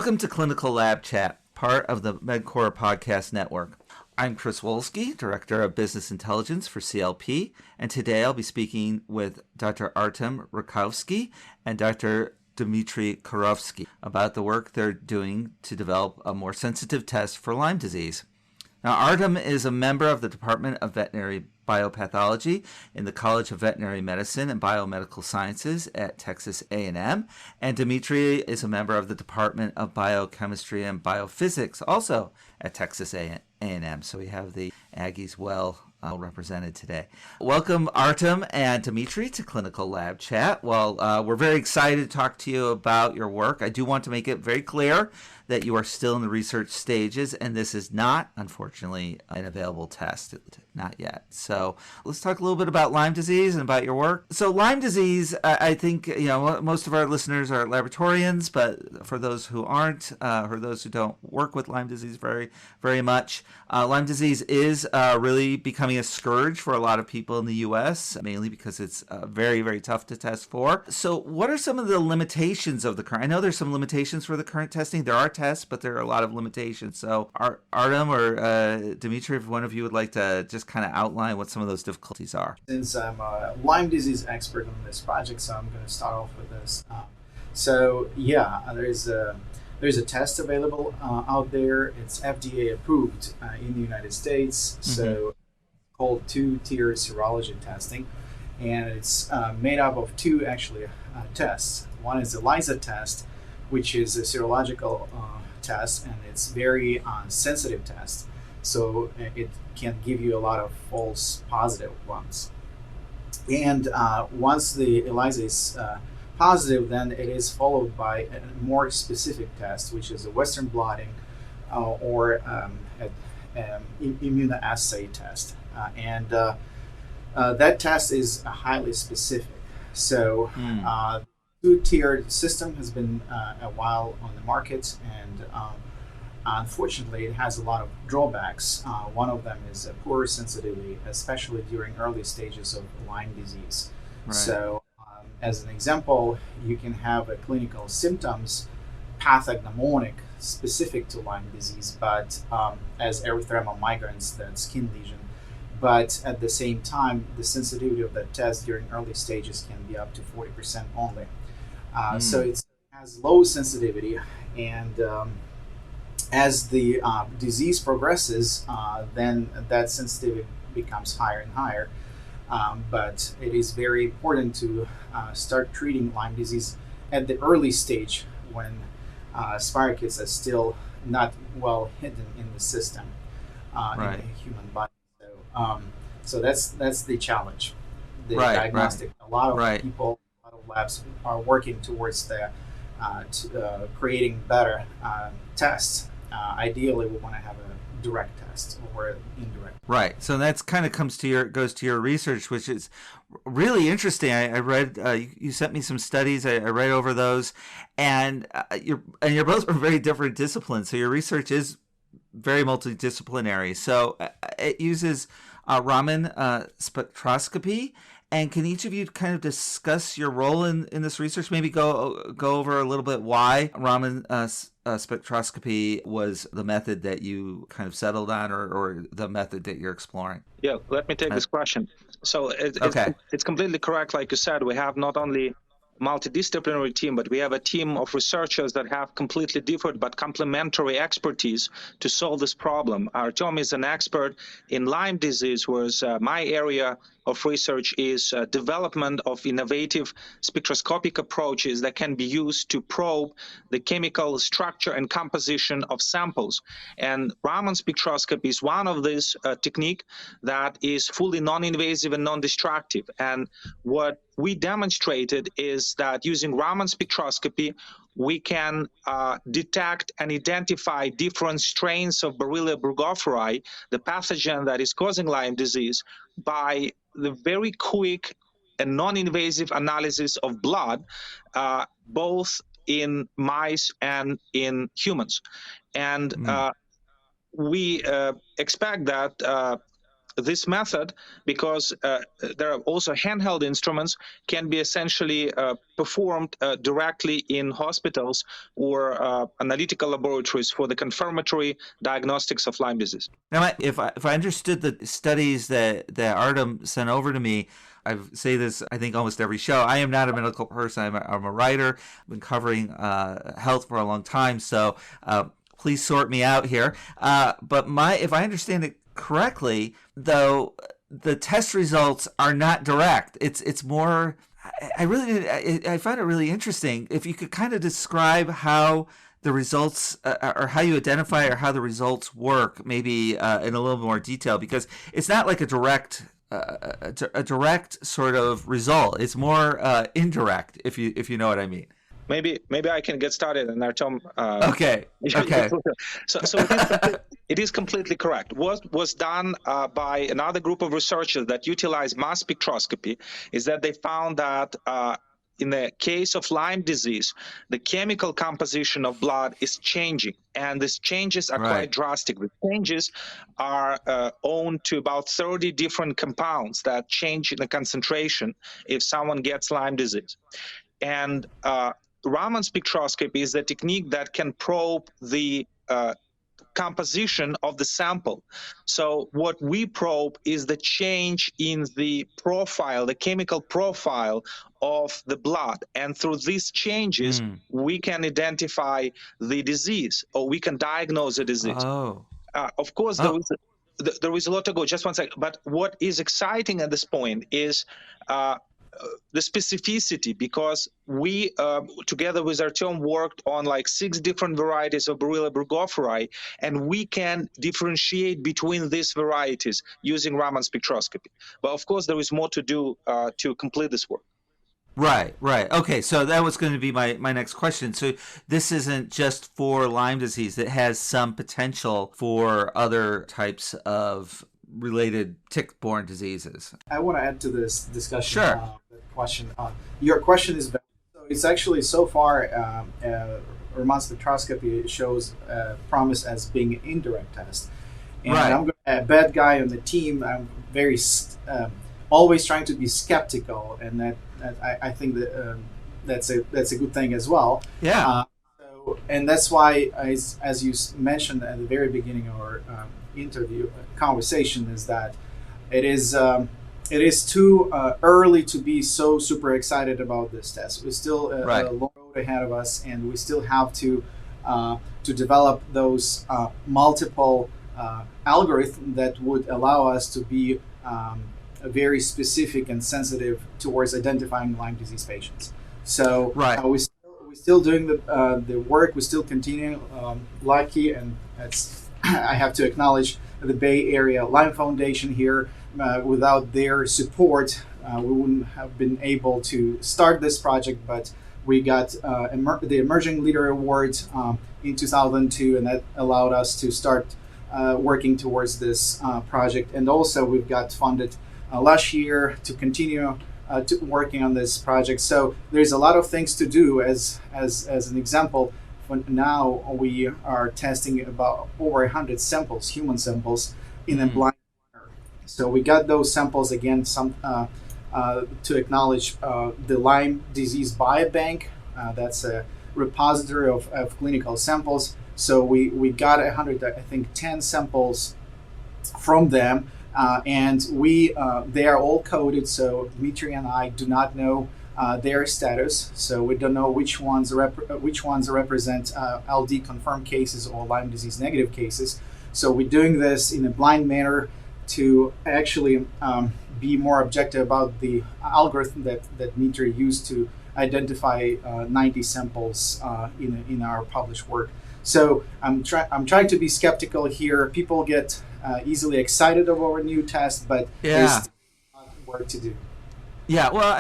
Welcome to Clinical Lab Chat, part of the MedCore Podcast Network. I'm Chris Wolski, Director of Business Intelligence for CLP, and today I'll be speaking with Dr. Artem Rogovskky and Dr. Dmitry Kurouski about the work they're doing to develop a more sensitive test for Lyme disease. Now, Artem is a member of the Department of Veterinary Biopathology in the College of Veterinary Medicine and Biomedical Sciences at Texas A&M, and Dmitry is a member of the Department of Biochemistry and Biophysics, also at Texas A&M. So we have the Aggies well represented today. Welcome, Artem and Dmitry, to Clinical Lab Chat. Well, we're very excited to talk to you about your work. I do want to make it very clear that you are still in the research stages, and this is not, unfortunately, an available test. Not yet. So let's talk a little bit about Lyme disease and about your work. So Lyme disease, I think, most of our listeners are laboratorians, but for those who aren't, or those who don't work with Lyme disease very, very much, Lyme disease is really becoming a scourge for a lot of people in the U.S., mainly because it's very, very tough to test for. So what are some of the limitations of the current? I know there's some limitations for the current testing. There are tests, but there are a lot of limitations. So Artem or Dmitry, if one of you would like to just kind of outline what some of those difficulties are. Since I'm a Lyme disease expert on this project, so I'm going to start off with this. There's a test available out there. It's FDA approved in the United States, so called two-tier serology testing, and it's made up of two tests. One is the ELISA test, which is a serological test, and it's very sensitive test. So it can give you a lot of false positive ones. And once the ELISA is positive, then it is followed by a more specific test, which is a Western blotting or an immunoassay test. That test is highly specific. So two-tiered system has been a while on the market, and unfortunately, it has a lot of drawbacks. One of them is a poor sensitivity, especially during early stages of Lyme disease. Right. So, as an example, you can have a clinical symptoms, pathognomonic, specific to Lyme disease, but as erythema migrans, that skin lesion. But at the same time, the sensitivity of that test during early stages can be up to 40% only. So it has low sensitivity, and as the disease progresses, then that sensitivity becomes higher and higher. But it is very important to start treating Lyme disease at the early stage when spirochetes are still not well hidden in the system, in the human body. So that's the challenge. The diagnostic. A lot of people, a lot of labs are working towards creating better tests. Ideally, we want to have a direct test or indirect. Right. So that's kind of goes to your research, which is really interesting. I read you sent me some studies. I read over those, and you're both from very different disciplines. So your research is very multidisciplinary. So it uses Raman spectroscopy. And can each of you kind of discuss your role in this research? Maybe go over a little bit why Raman spectroscopy was the method that you kind of settled on, or the method that you're exploring. Yeah, let me take this question. So it's completely correct. Like you said, we have not only multidisciplinary team, but we have a team of researchers that have completely different but complementary expertise to solve this problem. Artem is an expert in Lyme disease, whereas my area of research is development of innovative spectroscopic approaches that can be used to probe the chemical structure and composition of samples. And Raman spectroscopy is one of these technique that is fully non-invasive and non-destructive. And what we demonstrated is that using Raman spectroscopy, we can detect and identify different strains of Borrelia burgdorferi, the pathogen that is causing Lyme disease, by the very quick and non-invasive analysis of blood, both in mice and in humans. And we expect that this method, because there are also handheld instruments, can be essentially performed directly in hospitals or analytical laboratories for the confirmatory diagnostics of Lyme disease. Now, if I understood the studies that Artem sent over to me, I say this, I think, almost every show. I am not a medical person. I'm a writer. I've been covering health for a long time, so please sort me out here. But if I understand it correctly, though, the test results are not direct. It's more. I find it really interesting. If you could kind of describe how the results or how you identify or how the results work, maybe in a little more detail, because it's not like a direct sort of result. It's more indirect, if you know what I mean. Maybe I can get started, and Artem. Okay. So it is completely correct. What was done by another group of researchers that utilized mass spectroscopy is that they found that in the case of Lyme disease, the chemical composition of blood is changing, and these changes are quite drastic. The changes are owed to about 30 different compounds that change in the concentration if someone gets Lyme disease. And Raman spectroscopy is a technique that can probe the composition of the sample. So what we probe is the change in the profile, the chemical profile of the blood. And through these changes, we can identify the disease, or we can diagnose the disease. Of course, there is a lot to go. Just one second. But what is exciting at this point is the specificity, because we, together with Artem, worked on like 6 different varieties of Borrelia burgdorferi, and we can differentiate between these varieties using Raman spectroscopy. But of course, there is more to do to complete this work. Right. Okay, so that was going to be my next question. So this isn't just for Lyme disease. It has some potential for other types of related tick-borne diseases. I want to add to this discussion. Sure. Question. Your question is valid. So it's actually so far Raman spectroscopy shows promise as being an indirect test. And I'm a bad guy on the team. I'm very always trying to be skeptical, and that I think that that's a good thing as well. Yeah. And that's why, as you mentioned at the very beginning of our interview conversation, is that it is too early to be so super excited about this test. We're still a long road ahead of us, and we still have to develop those multiple algorithms that would allow us to be very specific and sensitive towards identifying Lyme disease patients. So we're still doing the work. We're still continuing. Lucky, and I have to acknowledge the Bay Area Lyme Foundation here. Without their support, we wouldn't have been able to start this project, but we got the Emerging Leader Award in 2002, and that allowed us to start working towards this project. And also we've got funded last year to continue working on this project. So there's a lot of things to do. As an example, for now we are testing about over 100 samples, human samples, in a blind. So we got those samples again, to acknowledge the Lyme disease biobank. That's a repository of clinical samples. So we got 10 samples from them, and they are all coded. So Dmitry and I do not know their status. So we don't know which ones represent LD confirmed cases or Lyme disease negative cases. So we're doing this in a blind manner to actually be more objective about the algorithm that Dmitry used to identify 90 samples in our published work. So I'm trying to be skeptical here. People get easily excited about our new test, but there's still a lot of work to do. Yeah, well,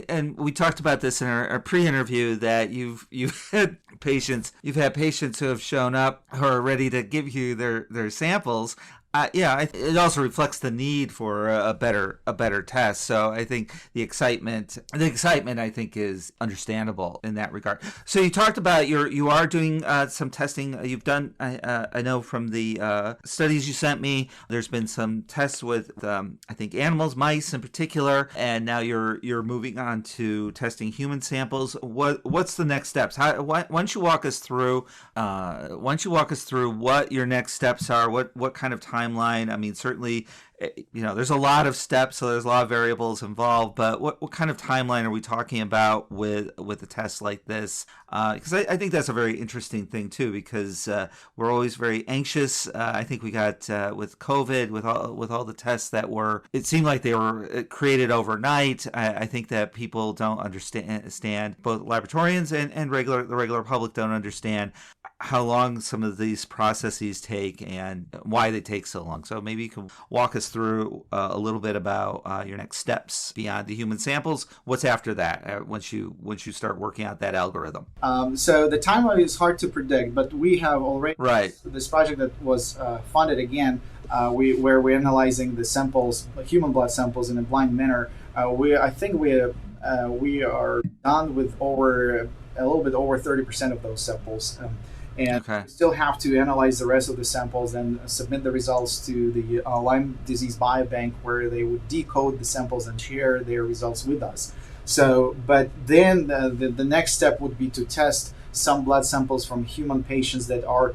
and we talked about this in our pre-interview, that you've had patients who have shown up who are ready to give you their samples, It also reflects the need for a better test. So I think the excitement, I think, is understandable in that regard. So you talked about you are doing some testing. You've done, I know from the studies you sent me, there's been some tests with I think animals, mice in particular, and now you're moving on to testing human samples. What's the next steps? Once you walk us through what your next steps are, what kind of timeline? I mean, certainly, there's a lot of steps, so there's a lot of variables involved, but what kind of timeline are we talking about with a test like this? Because I think that's a very interesting thing too, because we're always very anxious. I think we got with COVID, with all the tests it seemed like they were created overnight. I think that people don't understand, both laboratorians and the regular public don't understand how long some of these processes take and why they take so long. So maybe you can walk us through a little bit about your next steps beyond the human samples. What's after that once you start working out that algorithm? So the timeline is hard to predict, but we have already this project that was funded again, where we're analyzing the samples, human blood samples, in a blind manner. I think we are done with a little bit over 30% of those samples. And we still have to analyze the rest of the samples and submit the results to the Lyme disease biobank, where they would decode the samples and share their results with us. So, but then the next step would be to test some blood samples from human patients that are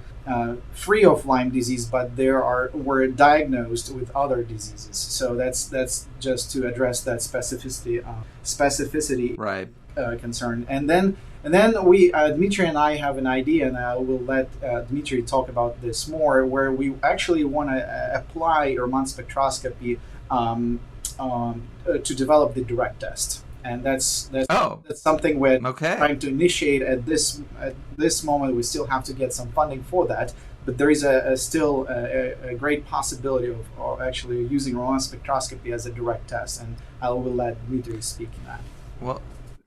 free of Lyme disease, but were diagnosed with other diseases. So that's just to address that specificity concern. And then we, Dmitry and I have an idea, and I will let Dmitry talk about this more, where we actually want to apply Raman spectroscopy to develop the direct test. And that's something we're trying to initiate at this moment. We still have to get some funding for that, but there is still a great possibility of actually using Raman spectroscopy as a direct test, and I will let Dmitry speak on that. Well,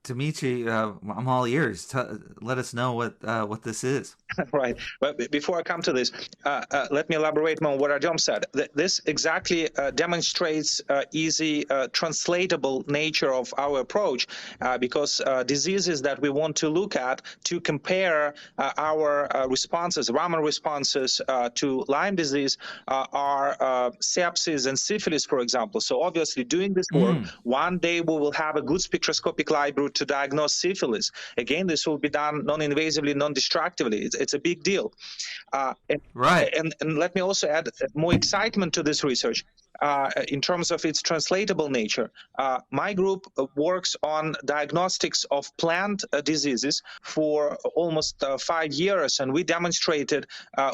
Dmitry, I'm all ears. Let us know what this is. Right. But before I come to this, let me elaborate more on what Artem said. This exactly demonstrates easy translatable nature of our approach, because diseases that we want to look at to compare our responses, Raman responses to Lyme disease are sepsis and syphilis, for example. So obviously doing this work, one day we will have a good spectroscopic library to diagnose syphilis. Again, this will be done non-invasively, non-destructively. It's a big deal. And let me also add more excitement to this research. In terms of its translatable nature, my group works on diagnostics of plant diseases for almost 5 years, and we demonstrated,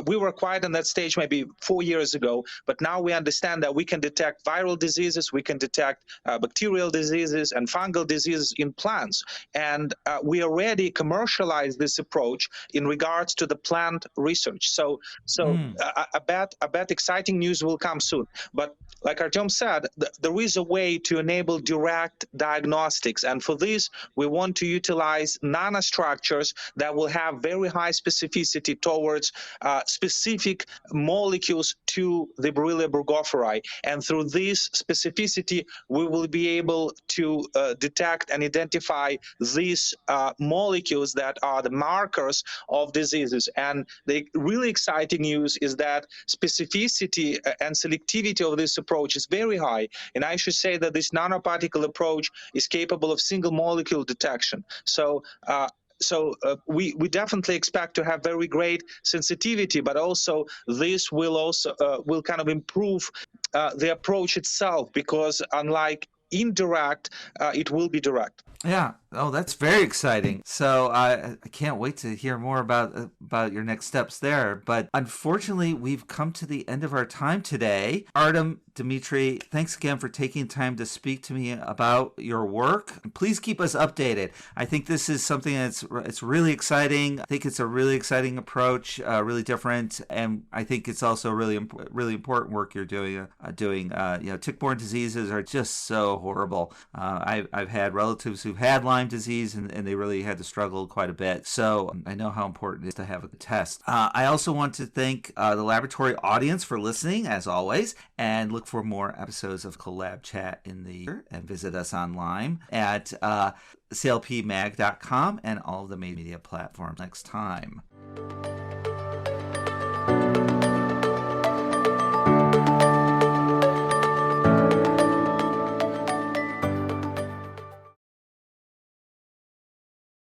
we were quite on that stage maybe 4 years ago, but now we understand that we can detect viral diseases, we can detect bacterial diseases and fungal diseases in plants, and we already commercialized this approach in regards to the plant research. So I bet exciting news will come soon. But like Artem said, there is a way to enable direct diagnostics. And for this, we want to utilize nanostructures that will have very high specificity towards specific molecules to the Borrelia burgdorferi. And through this specificity, we will be able to detect and identify these molecules that are the markers of diseases. And the really exciting news is that specificity and selectivity of this approach is very high, and I should say that this nanoparticle approach is capable of single molecule detection. So we definitely expect to have very great sensitivity, but also this will kind of improve the approach itself, because unlike indirect, it will be direct. Yeah. Oh, that's very exciting. So I can't wait to hear more about your next steps there. But unfortunately, we've come to the end of our time today. Artem, Dmitry, thanks again for taking time to speak to me about your work. Please keep us updated. I think this is something it's really exciting. I think it's a really exciting approach, really different, and I think it's also really important work you're doing. Tick-borne diseases are just so horrible. I've had relatives who've who had Lyme disease, and they really had to struggle quite a bit. So I know how important it is to have a test. I also want to thank the laboratory audience for listening, as always, and look for more episodes of Collab Chat in the year, and visit us online at clpmag.com and all of the media platforms next time.